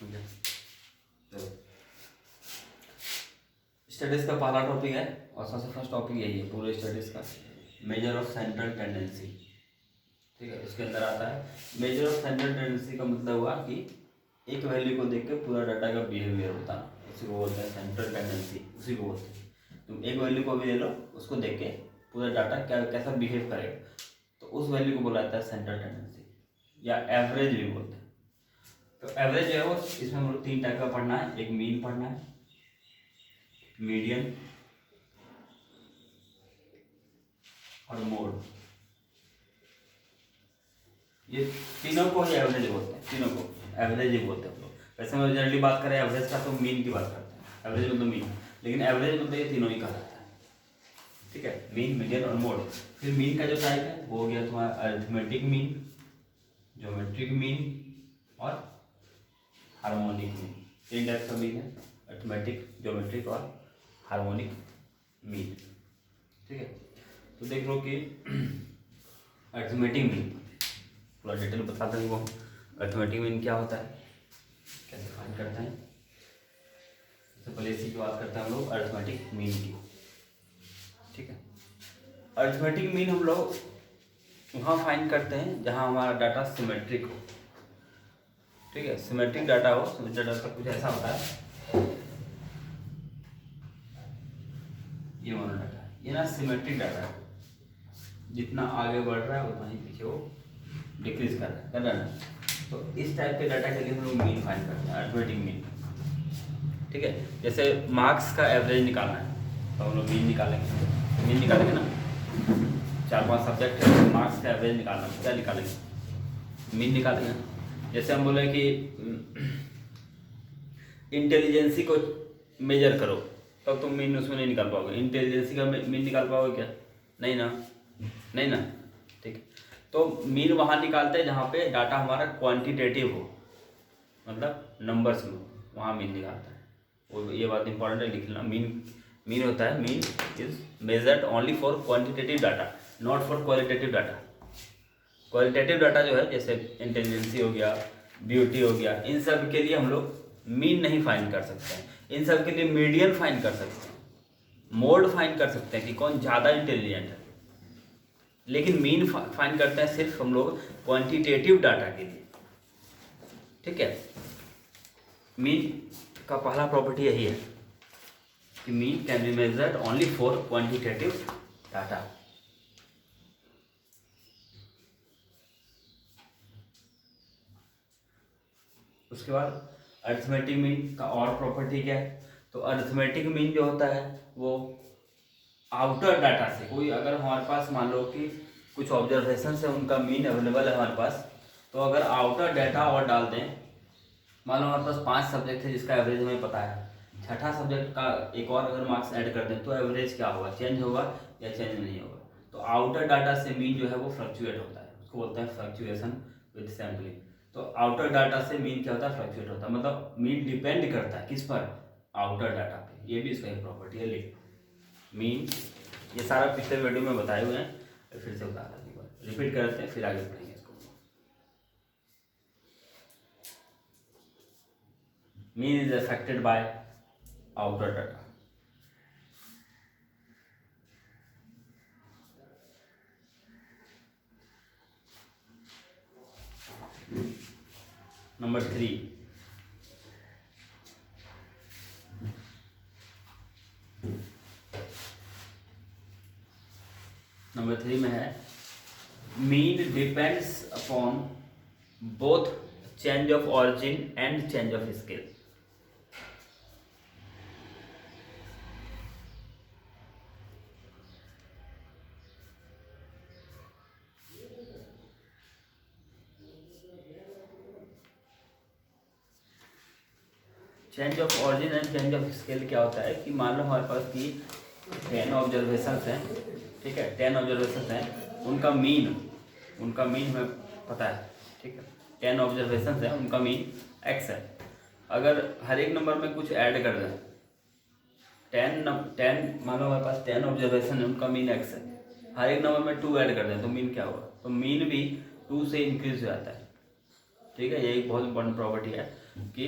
ठीक है। तो स्टडीज का पहला टॉपिक है और सबसे फर्स्ट टॉपिक यही है पूरे स्टडीज का, मेजर ऑफ सेंट्रल टेंडेंसी। ठीक है, इसके अंदर आता है मेजर ऑफ सेंट्रल टेंडेंसी का मतलब हुआ कि एक वैल्यू को देख के पूरा डाटा का बिहेवियर होता है, उसी को बोलते हैं सेंट्रल टेंडेंसी, उसी को बोलते हैं। तुम एक वैल्यू को भी ले लो, उसको देख के पूरा डाटा क्या कैसा बिहेव करेगा, तो उस वैल्यू को बोला जाता है सेंट्रल टेंडेंसी या एवरेज भी बोलते हैं। तो एवरेज जो है वो इसमें हम लोग 3 टाइप का पढ़ना है, एक मीन पढ़ना है, मीडियन और मोड। ये तीनों को ही एवरेज बोलते हैं, तीनों को एवरेज ही बोलते हैं हम लोग। वैसे हम जनरली बात करें एवरेज का तो मीन की बात करते हैं, एवरेज मतलब मीन, लेकिन एवरेज मतलब ये तीनों ही कहा जाता है। ठीक है, मीन, मीडियन और मोड। फिर मीन का जो टाइप है वो हो गया तुम्हारा अरिथमेटिक मीन, ज्योमेट्रिक मीन और हार्मोनिक मीन। 3 टाइप का मीन है, अरिथमेटिक, ज्योमेट्रिक और हार्मोनिक मीन। ठीक है, तो देख लो कि अरिथमेटिक मीन पूरा डिटेल बताते हैं वो। अरिथमेटिक मीन क्या होता है, कैसे फाइंड करते हैं। सबसे पहले इसी की बात करते हैं हम लोग, अरिथमेटिक मीन की। ठीक है, अरिथमेटिक मीन हम लोग वहाँ फाइंड करते हैं जहाँ हमारा डाटा सिमेट्रिक हो। ठीक है, सिमेट्रिक डाटा हो, सिमेट्रिक डाटा कुछ ऐसा होता है, ये वाला डाटा है, ये ना सिमेट्रिक डाटा है, जितना आगे बढ़ रहा है उतना ही पीछे वो डिक्रीज कर रहा है। तो इस टाइप के डाटा के लिए हम लोग मीन फाइंड करते हैं, अरिथमेटिक मीन। ठीक है, जैसे मार्क्स का एवरेज निकालना है तो हम लोग मीन निकालेंगे, मीन निकालेंगे ना, 4-5 सब्जेक्ट है, मार्क्स का एवरेज निकालना है, क्या निकालेंगे, मीन निकालेंगे। जैसे हम बोले कि इंटेलिजेंसी को मेजर करो, तब तुम मीन उसमें नहीं निकाल पाओगे, इंटेलिजेंसी का मीन निकाल पाओगे क्या, नहीं ना, नहीं ना। ठीक है, तो मीन वहाँ निकालते हैं जहाँ पे डाटा हमारा क्वांटिटेटिव हो, मतलब नंबर्स में, वहाँ मीन निकालता है वो। ये बात इंपॉर्टेंट है, लिख लेना। मीन होता है, mean is measured only for quantitative data, not for qualitative data. Qualitative data जो है जैसे इंटेलिजेंसी हो गया, ब्यूटी हो गया, इन सब के लिए हम लोग मीन नहीं फाइंड कर सकते हैं, इन सब के लिए मीडियन फाइंड कर सकते हैं, मोड फाइंड कर सकते हैं कि कौन ज़्यादा इंटेलिजेंट है। लेकिन मीन फाइंड करते हैं सिर्फ हम लोग क्वांटिटेटिव डाटा के लिए। ठीक है, मीन का पहला प्रॉपर्टी यही है कि mean can be measured only for quantitative data. उसके बाद अरिथमेटिक मीन का और प्रॉपर्टी क्या है, तो अरिथमेटिक मीन जो होता है वो आउटर डाटा से, कोई अगर हमारे पास मान लो कि कुछ ऑब्जर्वेशन है उनका मीन अवेलेबल है हमारे पास, तो अगर आउटर डाटा और डाल दें, मान लो हमारे पास 5 सब्जेक्ट है जिसका एवरेज हमें पता है, छठा सब्जेक्ट का एक और अगर मार्क्स ऐड कर दें तो एवरेज क्या होगा, चेंज होगा या चेंज नहीं होगा। तो आउटर डाटा से मीन जो है वो फ्लक्चुएट होता है, उसको बोलते हैं फ्लक्चुएशन विद सैम्पलिंग। तो आउटर डाटा से मीन क्या होता है, फ्लक्चुएट होता है, मतलब मीन डिपेंड करता है किस पर, आउटर डाटा पे। ये भी इसका एक प्रॉपर्टी है, लिख मीन। ये सारा पिछले वीडियो में बताए हुए हैं, फिर से बता रहा हूँ, रिपीट करते हैं फिर आगे पढ़ेंगे इसको। Mean is affected by outer data. Number 3, number 3 में है mean depends upon both change of origin and change of scale. Change of origin and change of scale क्या होता है कि मान लो हमारे पास की 10 ऑब्जर्वेशन हैं, ठीक है, 10 ऑब्जर्वेशन हैं, उनका मीन हमें पता है। ठीक है, 10 ऑब्जर्वेशन हैं, उनका मीन x है। अगर हर एक नंबर में कुछ ऐड कर दें, 10 मान लो हमारे पास 10 ऑब्जर्वेशन है, उनका मीन x है, हर एक नंबर में 2 ऐड कर दें तो मीन क्या होगा, तो मीन भी 2 से इंक्रीज हो जाता है। ठीक है, ये एक बहुत इंपॉर्टेंट प्रॉपर्टी है कि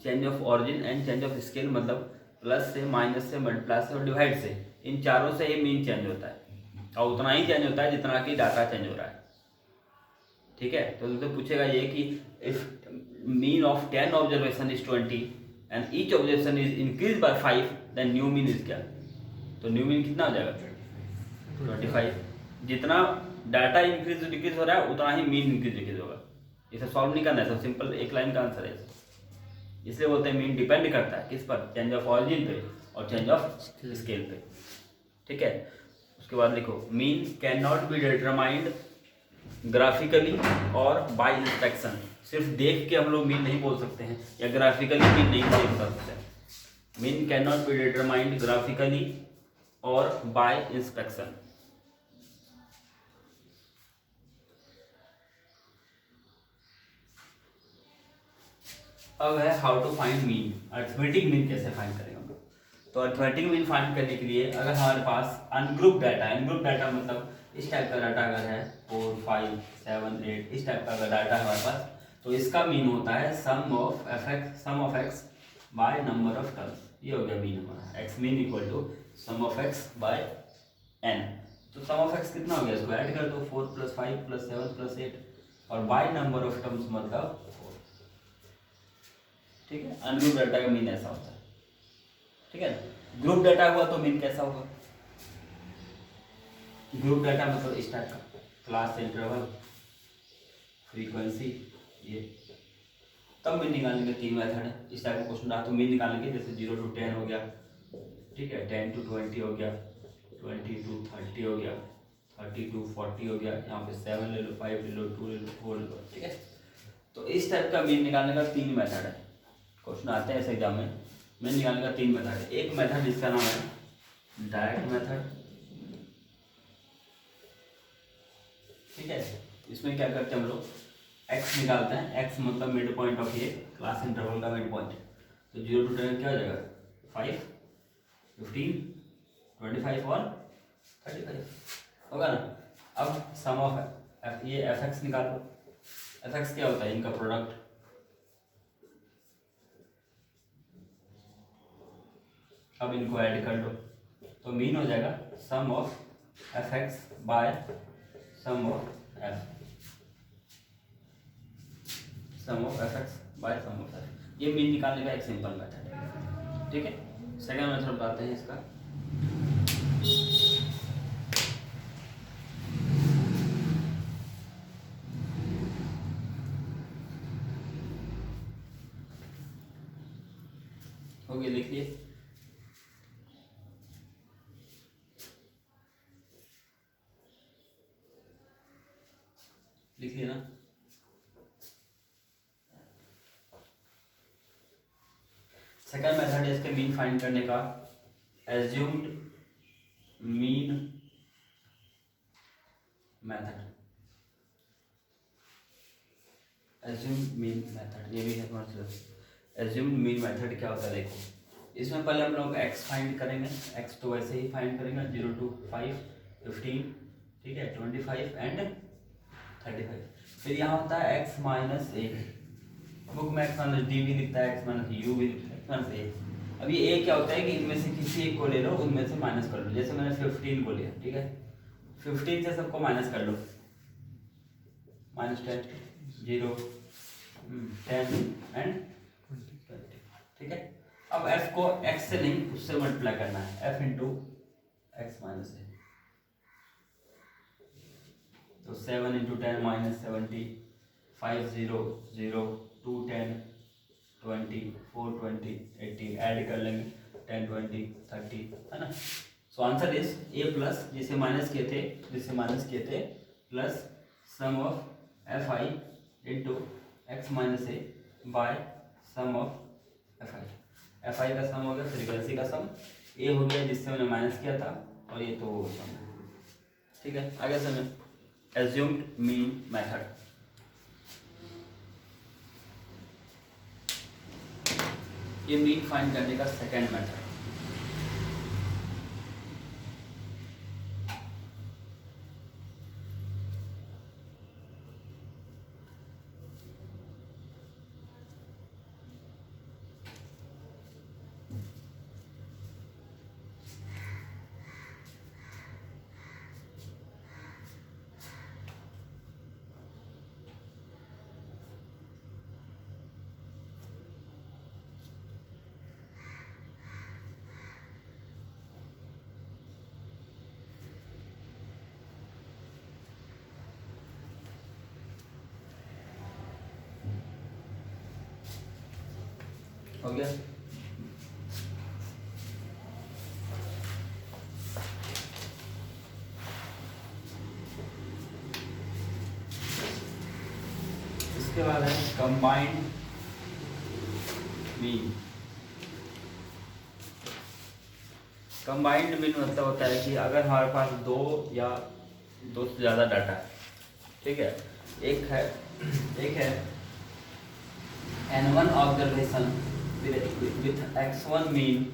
change of origin and change of scale, मतलब प्लस से, माइनस से, मल्टीप्लाई से और डिवाइड से, इन चारों से ही मीन चेंज होता है, और उतना ही चेंज होता है जितना कि डाटा चेंज हो रहा है। ठीक है, तो तुमसे पूछेगा ये कि if mean of 10 observation is 20 and each observation is increase by 5, then new mean is क्या? तो न्यू मीन कितना हो जाएगा? 25। जितना डाटा इंक्रीज डिक्रीज हो रहा है उतना ही मीन इंक्रीज डिक्रीज होगा। इसे सॉल्व नहीं करना है, सब सिंपल एक लाइन का आंसर है। इसलिए बोलते हैं मीन डिपेंड करता है किस पर? चेंज ऑफ ऑरिजिन पे और चेंज ऑफ स्केल पे। ठीक है, उसके बाद लिखो mean can not be determined graphically और बाय इंस्पेक्शन। सिर्फ देख के हम लोग मीन नहीं बोल सकते हैं, या ग्राफिकली मीन नहीं देख सकते हैं। Mean can not be determined graphically और बाय इंस्पेक्शन। अब है how to find mean, arithmetic mean कैसे फाइंड करेंगे हम लोग। तो अरिथमेटिक मीन फाइंड करने के लिए अगर हमारे पास अनग्रुप डाटा, अनग्रुप डाटा मतलब इस टाइप का डाटा अगर है 4, 5, 7, 8 इस टाइप का अगर डाटा है हमारे पास, तो इसका मीन होता है sum of x by number of terms. ये हो गया मीन हमारा, x mean equal to sum of x by n. तो सम ऑफ एक्स कितना हो गया, इसको ऐड कर दो, 4 + 5 + 7 + 8, और बाय नंबर ऑफ टर्म्स मतलब 4। ठीक है, अनग्रुप डाटा का मीन ऐसा होता है। ठीक है, ग्रुप डाटा हुआ तो मीन कैसा होगा? ग्रुप डाटा मतलब इस टाइप का, क्लास, इंटरवल, फ्रीक्वेंसी, ये तब मीन निकालने के 3 मेथड है। इस टाइप का क्वेश्चन रहा तो मीन निकालेंगे, जैसे 0 to 10 हो गया, ठीक है, 10 to 20 हो गया, 20 to 30 हो गया, 30 to 40 हो गया, यहाँ पे 7 ले लो, 5 ले लो, 2 ले लो, 4 ले लो। ठीक है, तो इस टाइप का मीन निकालने का 3 मेथड है। क्वेश्चन आते हैं ऐसे एग्जाम में, मीन निकालने का 3 मेथड है। एक मेथड जिसका नाम है डायरेक्ट मेथड। ठीक है, इसमें क्या करते हैं हम लोग, x निकालते हैं, x मतलब मिड पॉइंट ऑफ ये क्लास इंटरवल का मिड पॉइंट। तो 0 to 10 क्या हो जाएगा, 5, 15, 25 और 35 होगा ना। अब सम ऑफ ये fx निकालो। fx क्या होता है, इनका प्रोडक्ट। अब इनको ऐड कर लो तो मीन हो जाएगा sum of fx by sum of f, sum of fx by sum of f। ये मीन निकालने का एक सिंपल मेथड है। ठीक है, सेकंड मेथड बताते हैं इसका। हो गया, लिखिए। लिख लिया ना। सेकंड मेथड है इसके मीन फाइंड करने का, assumed mean method. Assumed mean method, ये भी है तुम्हारे सिलेबस। एज्यूम्ड मीन मेथड क्या होता है, देखो इसमें पहले हम लोग x फाइंड करेंगे। x तो वैसे ही फाइंड करेंगे, 0 to 5, 15, ठीक है, 25 एंड 35। फिर यहाँ होता है x माइनस ए, बुक में x माइनस डी भी लिखता है, x माइनस यू भी लिखता है, x माइनस ए। अब ये ए क्या होता है कि इनमें से किसी एक को ले लो, उनमें से माइनस कर लो। जैसे मैंने 15 को लिया, ठीक है, 15 से सबको माइनस कर लो, -10, 0, 10 एंड 20। ठीक है, अब f को x से नहीं उससे मल्टीप्लाई करना है, f इंटू एक्स माइनस ए। तो 7 इंटू 10 -70, 5 0 0, 2 10, 20, 4 20, 80 ऐड कर लेंगे, 10 20 30, है ना। So answer is a plus जिसे माइनस किए थे plus sum of f i into x minus A by sum of f i. F i का सम हो गया फ्रीक्वेंसी का सम, ए हो गया जिससे मैंने माइनस किया था, और ये तो सम। ठीक है, आगे समय एज्यूम्ड मीन मेथड। ये मीन फाइंड करने का सेकेंड मेथड। हो गया। इसके बाद है कंबाइंड मीन। कंबाइंड मीन मतलब होता है कि अगर हमारे पास दो या दो से ज़्यादा डाटा है, ठीक है, एक है n1 observation with x1 mean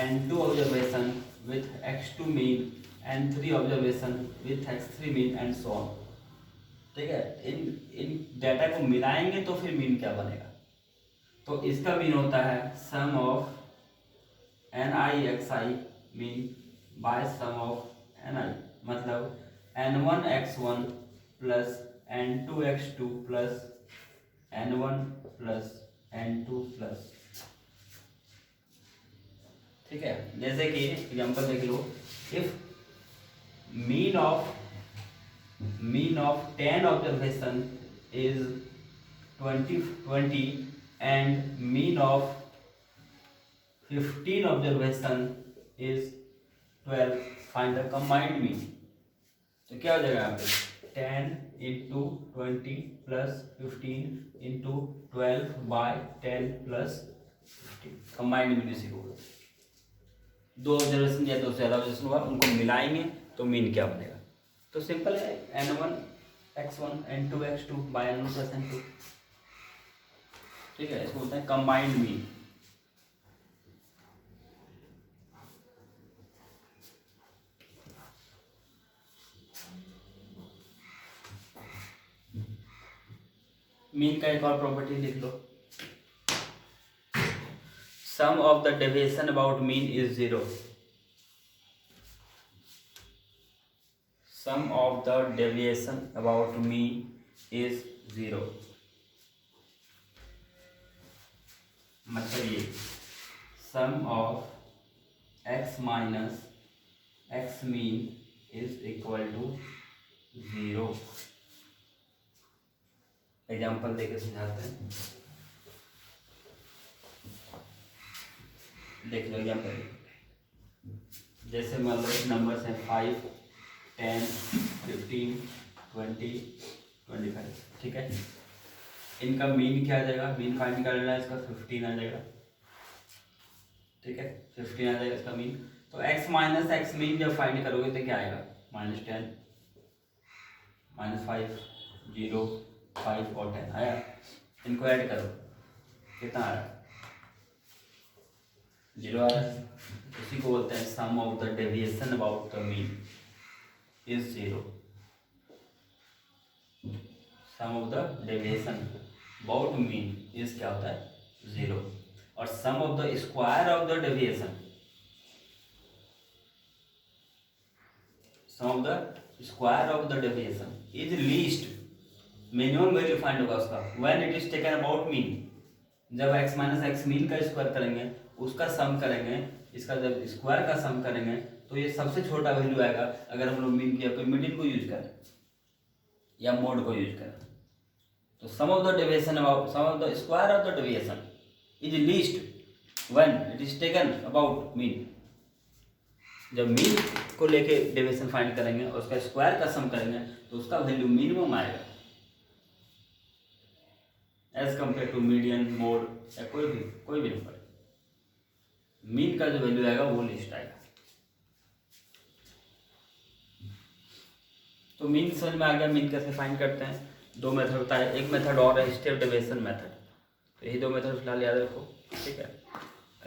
and 2 observation with x2 mean and 3 observation with x3 mean and so on, ठीक है। इन डाटा को मिलाएंगे तो फिर मीन क्या बनेगा, तो इसका मीन होता है sum of NIXI mean by sum of NI, मतलब n1 x1 plus n2 x2 plus n1 plus n2 plus, ठीक है। जैसे कि एग्जांपल देख लो, if mean of 10 observation is 20 and mean of 15 observation is 12, find the combined mean। तो क्या हो जाएगा यहाँ पे 10 into 20 plus 15 into 12 by 10 plus 15, combined mean इसी को बोलते हैं। दो ऑब्जर्वेशन या दो से ज़्यादा ऑब्जर्वेशन हुआ, उनको मिलाएंगे तो मीन क्या बनेगा। तो सिंपल है n1 x1 n2 x2 bye n1 plus n2, ठीक है, इसको बोलते हैं कंबाइंड मीन। मीन का एक और प्रॉपर्टी लिख लो, sum of the deviation about mean is 0। Sum of the deviation about mean is 0, मतलब ये sum of x minus x mean is equal to 0। Example देके समझाते हैं, देख लो एग्जाम्पल। जैसे मान लो नंबर्स हैं 5 10 15 20 25, ठीक है। इनका मीन क्या आ जाएगा, मीन फाइंड कर लेना है, इसका 15 आ जाएगा, ठीक है, 15 आ जाएगा इसका मीन। तो x माइनस एक्स मीन जब फाइंड करोगे तो क्या आएगा, -10 -5 0 5 और 10 आया। इनको ऐड करो, कितना आ रहा है, 0 आ रहा है। इसी को बोलते हैं sum of the deviation about the mean is 0। Sum of the deviation about mean is क्या होता है, 0। और sum of the square of the deviation, sum of the square of the deviation is least, minimum value find होगा उसका when it is taken about mean. जब x minus x mean का square करेंगे, उसका सम करेंगे, इसका जब स्क्वायर का सम करेंगे तो ये सबसे छोटा वैल्यू आएगा। अगर हम लोग मीन की मिडिल को यूज करें या मोड को यूज करें, तो sum of the deviation about sum of the square of the deviation is least when it is taken about mean. जब मीन को लेके डेविएशन फाइंड करेंगे और उसका स्क्वायर का सम करेंगे तो उसका वैल्यू मिनिमम आएगा as compare to median mode या कोई भी नंबर। मीन का जो वैल्यू आएगा वो लिस्ट आएगा। तो मीन समझ में आ गया, मीन कैसे फाइंड करते हैं। दो मेथड होता है, एक मेथड और है स्टेप डेविएशन मेथड। तो यही दो मेथड फिलहाल याद रखो, ठीक है।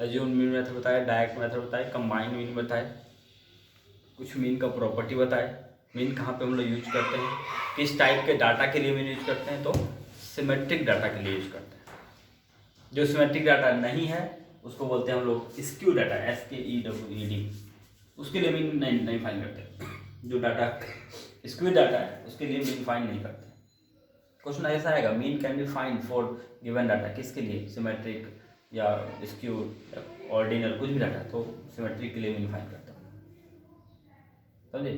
एज्यूम मीन मेथड बताए, डायरेक्ट मेथड बताए, कंबाइंड मीन बताए, कुछ मीन का प्रॉपर्टी बताए, मीन कहाँ पे हम लोग यूज करते हैं, किस टाइप के डाटा के लिए मीन यूज करते हैं। तो सिमेट्रिक डाटा के लिए यूज करते हैं। जो सिमेट्रिक डाटा नहीं है उसको बोलते हैं हम लोग स्क्यू डाटा, SKEWED, उसके लिए मीन नहीं फाइंड करते। जो डाटा स्क्यू डाटा है उसके लिए मीन फाइंड नहीं करते। क्वेश्चन ऐसा आएगा, mean can be find for given data, किसके लिए, सिमेट्रिक या स्क्यू ऑर्डिनल, कुछ भी डाटा, तो सिमेट्रिक के लिए मीन फाइंड करता हूँ, समझे।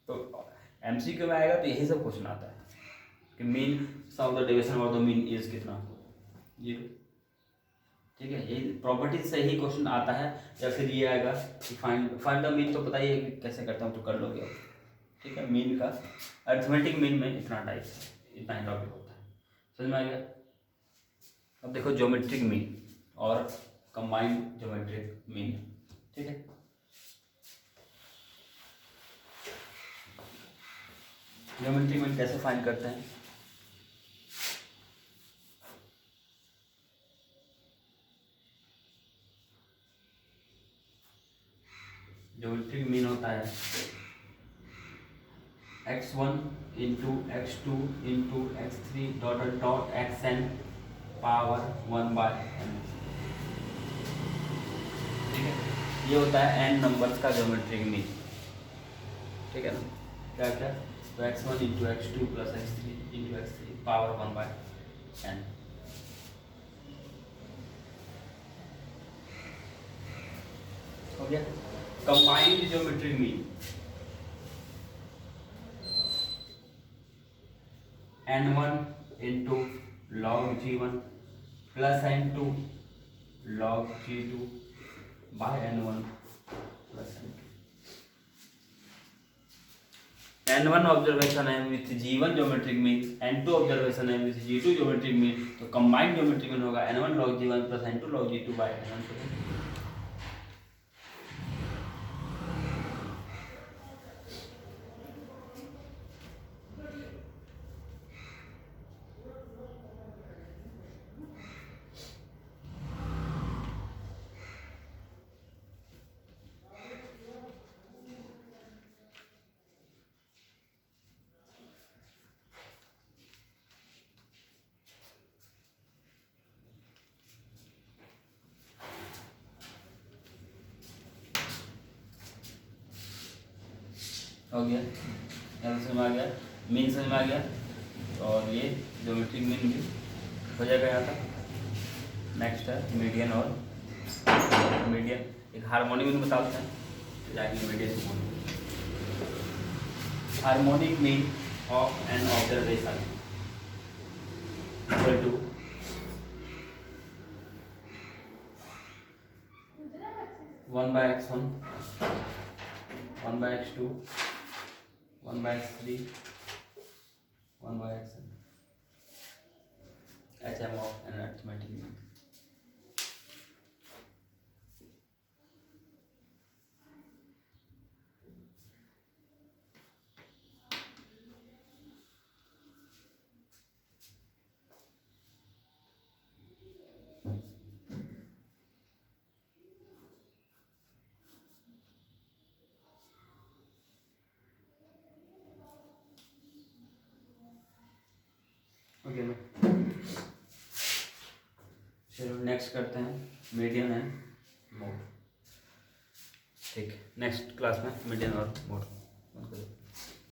तो MCQ में आएगा तो यही सब क्वेश्चन आता है कि mean sum of the deviation of the mean is कितना, 0, ठीक है, ये प्रॉपर्टी से ही क्वेश्चन आता है, या फिर ये आएगा कि फाइंड द मीन, तो पता ही है कि कैसे करता हूँ, तो कर लोगे आप। ठीक है, मीन का अरिथमेटिक मीन में इतना टाइप है, इतना ही टॉपिक होता है, समझ में आ गया। अब देखो ज्योमेट्रिक मीन और कंबाइंड ज्योमेट्रिक मीन। ठीक है, ज्योमेट्रिक मीन कैसे फाइंड करते हैं? ज्योमेट्रिक मीन होता है x1 into x2 into x3 dot dot xn power 1/n। ठीक है, ये होता है n नंबर्स का ज्योमेट्रिक मीन। ठीक है ना, क्या क्या, तो x1 into x2 plus x3 into x3 power 1/n। हो गया। Combined geometric mean n1 into log g1 plus n2 log g2 by n1 plus n1 observation है with g1 geometric mean, n2 observation है with g2 geometric mean, तो combined geometric mean होगा n1 log g1 plus n2 log g2 by n1। हो गया, समझ में आ गया, mean समझ में आ गया, और ये ज्योमेट्रिक मीन भी हो जाएगा यहाँ तक। नेक्स्ट है मीडियन और मीडियन, एक हार्मोनिक मीन बता देते हैं, जाएंगे median. Harmonic mean of n observation equal to 1/x1 1/x2 1/x3 1/xn HM of an arithmetic mean। Okay ना, चलो नेक्स्ट करते हैं, मीडियन है मोड। ठीक, नेक्स्ट क्लास में मीडियन और मोड।